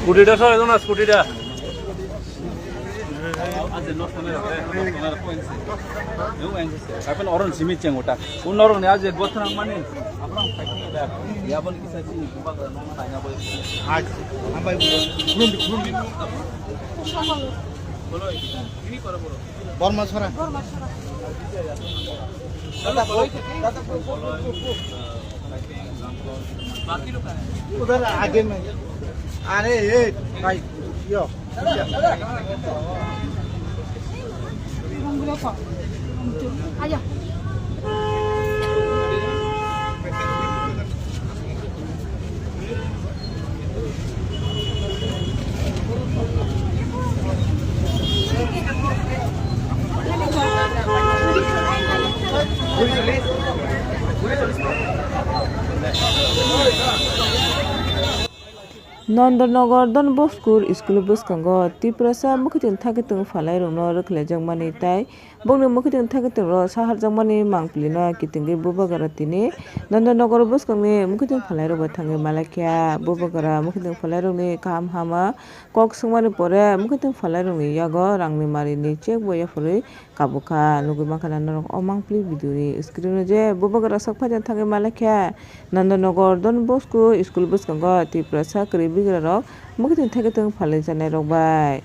স্কুটিটা সরাই দাও না স্কুটিটা Kapan orang simi ceng otak. Un orang ni aja buat senang mana? Apa orang fighting ada? Ya pun kisah sih, bukan orang tanya boleh. আজ আমরা ঘুরুন Bolo ini para bolo. Varma ছড়া बाकी लोग कहाँ हैं? उधर आगे में अरे ये भाई यो Ayo. Nandanagar Don Boskur School Buskango Tiprasa Mukitin Takitung Falai no Klejang Mani Tai Bonu Mukitin Takitung Ro Sahar Jamani Mangplina Kitingi Bubagaratini Nandanagar Buskami Mukitin Falai Batangi Malakia Bubagara Mukitin Falai Kam Hama Kok Sumari Pore Mukitin Falai Yago Rangni Marini Chek Boyafuri Kabuka Nugumakana Omang Pli Biduri Screen Bubagara Sakpajan Tangi Malakia Nandanagar Don Bosku School Buskango Tiprasa Bigarok mungkin takitung falai janai rok bai